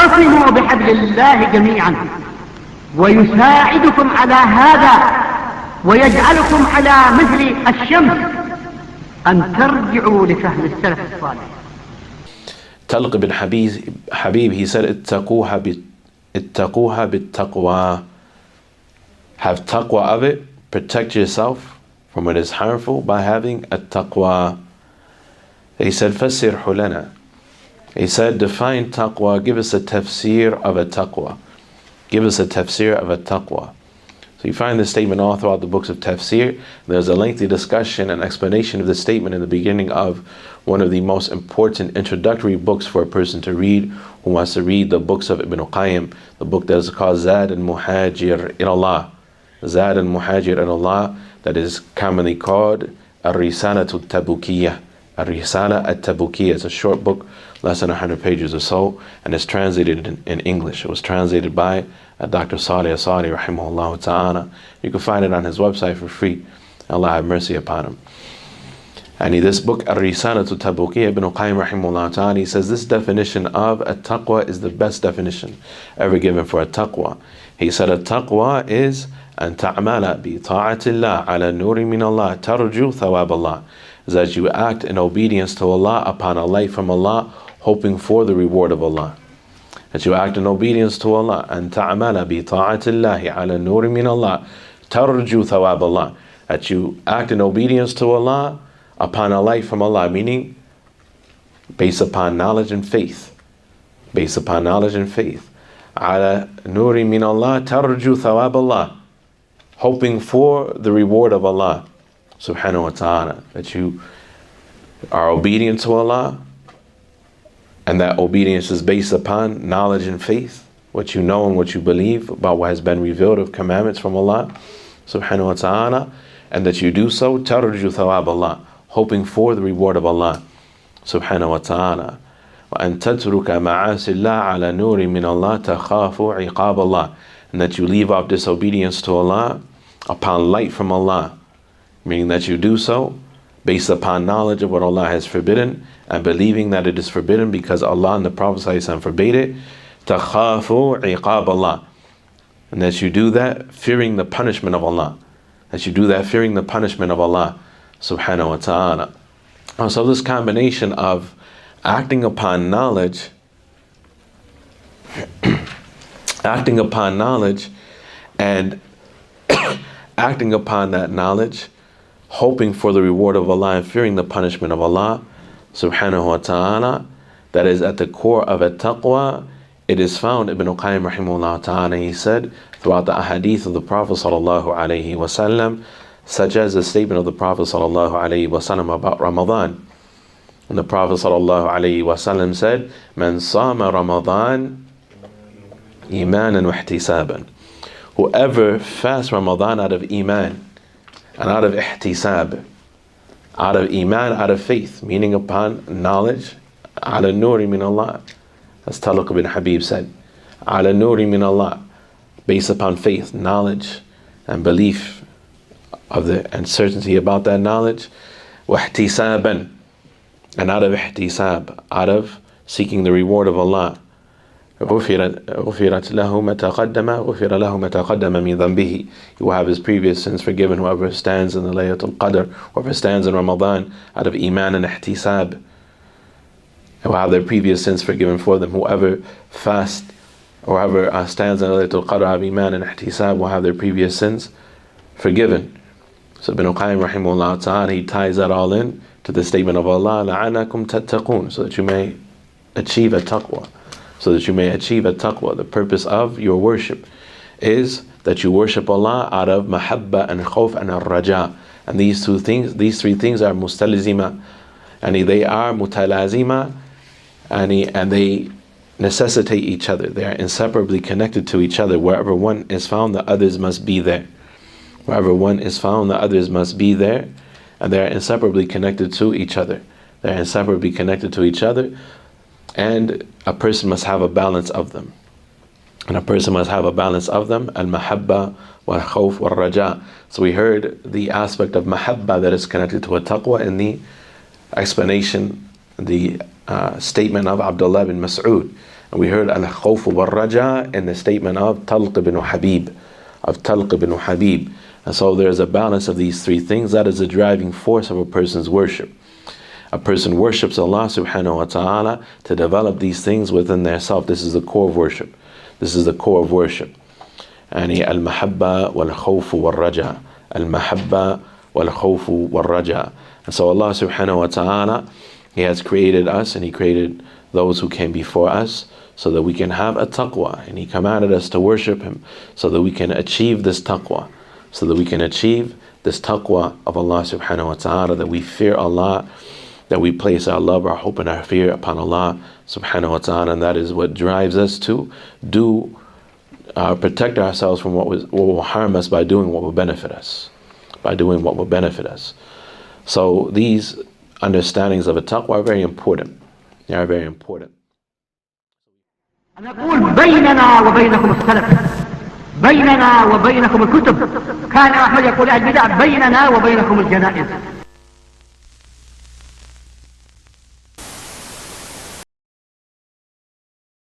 واعتصموا بحبل الله جميعا، ويساعدكم على هذا ويجعلكم على مثل الشمس أن ترجعوا لفهم السلف الصالح. Talq bin Habib, he said, اتقوها بالتقوى. Have taqwa of it, protect yourself from what is harmful by having a taqwa. He said, فسره لنا. He said, define taqwa, give us a tafsir of a taqwa. Give us a tafsir of a taqwa. So you find this statement all throughout the books of tafsir. There's a lengthy discussion and explanation of this statement in the beginning of one of the most important introductory books for a person to read who wants to read the books of Ibn Qayyim, the book that is called Zad al-Muhajir ilallah. Zad al-Muhajir ilallah, that is commonly called Ar-Risala al-Tabukiyah. Ar-Risala al-Tabukiyah. It's a short book, less than 100 pages or so, and it's translated in English. It was translated by Dr. Salih, rahimahullah ta'ala. You can find it on his website for free. Allah have mercy upon him. And this book, Ar-Risala al-Tabukiyah, Ibn Qayyim rahimahullah ta'ala, he says this definition of a taqwa is the best definition ever given for a taqwa. He said a taqwa is أن تعمل بطاعة الله على نور من الله ترجو ثواب الله, is that you act in obedience to Allah upon a light from Allah, hoping for the reward of Allah. That you act in obedience to Allah. أن تعمل بطاعة الله على نور من الله ترجو ثواب الله, that you act in obedience to Allah upon a light from Allah, meaning based upon knowledge and faith. Based upon knowledge and faith. على نور من الله ترجو ثواب الله, hoping for the reward of Allah subhanahu wa ta'ala, that you are obedient to Allah, and that obedience is based upon knowledge and faith, what you know and what you believe about what has been revealed of commandments from Allah subhanahu wa ta'ala, and that you do so tarju thawab Allah, hoping for the reward of Allah subhanahu wa ta'ala. وأن تترك معاصي الله على نور من الله تخاف عقاب الله, and that you leave off disobedience to Allah upon light from Allah, meaning that you do so based upon knowledge of what Allah has forbidden and believing that it is forbidden because Allah and the Prophet ﷺ forbade it. تَخَافُ عِقَابَ Allah, and that you do that fearing the punishment of Allah. That you do that fearing the punishment of Allah subhanahu wa ta'ala. So this combination of acting upon knowledge, acting upon knowledge and acting upon that knowledge, hoping for the reward of Allah and fearing the punishment of Allah subhanahu wa ta'ala, that is at the core of a taqwa. It is found, Ibn Qayyim rahimahullah ta'ala, he said, throughout the ahadith of the Prophet sallallahu alayhi wa sallam, such as the statement of the Prophet sallallahu alayhi wa sallam about Ramadan. And the Prophet sallallahu alayhi wa sallam said, "Man sama Ramadan imanan wa ihtisaban." Whoever fasts Ramadan out of iman and out of ihtisab, out of iman, out of faith, meaning upon knowledge, ala nuri min Allah, as Talq bin Habib said, ala nuri min Allah, based upon faith, knowledge, and belief of the and certainty about that knowledge, wa ihtisaban, and out of ihtisab, out of seeking the reward of Allah. غفرت له ما تقدم غفر له ما تقدم من ذنبه. He will have his previous sins forgiven. Whoever stands in the Laylatul Qadr, whoever stands in Ramadan out of iman and ihtisab, will have their previous sins forgiven for them. Whoever fasts, or whoever stands in the Laylatul Qadr out of iman and ihtisab, will have their previous sins forgiven. So Ibn Qayyim rahimahullah ta'ala, he ties that all in to the statement of Allah, لَعَلَّكُمْ تَتَّقُونَ, so that you may achieve a taqwa. So that you may achieve a taqwa. The purpose of your worship is that you worship Allah out of mahabba and khawf and al-raja. And these three things are mustalzima, and they are mutalazima, and they necessitate each other. They are inseparably connected to each other. Wherever one is found, the others must be there. Wherever one is found, the others must be there, and they are inseparably connected to each other. They are inseparably connected to each other. And a person must have a balance of them. And a person must have a balance of them. Al-mahabba wal-khawf wal-raja. So we heard the aspect of mahabba that is connected to a taqwa in the explanation, the statement of Abdullah bin Mas'ud. And And we heard al-khawf wal-raja in the statement of Talq ibn Habib. And so there's a balance of these three things. That is the driving force of a person's worship. A person worships Allah subhanahu wa ta'ala to develop these things within their self. This is the core of worship. This is the core of worship. And al-mahabba wal-khawf wal-raja. Al-mahabba wal-khawf wal-raja. And so Allah subhanahu wa ta'ala, He has created us, and He created those who came before us so that we can have a taqwa. And He commanded us to worship Him so that we can achieve this taqwa. So that we can achieve this taqwa of Allah subhanahu wa ta'ala, that we fear Allah, that we place our love, our hope, and our fear upon Allah subhanahu wa ta'ala. And that is what drives us to protect ourselves from what will harm us by doing what will benefit us. So these understandings of a taqwa are very important. They are very important. نقول بيننا وبينكم السلف، بيننا وبينكم الكتب. كان أحمد يقول البدع بيننا وبينكم الجنائز.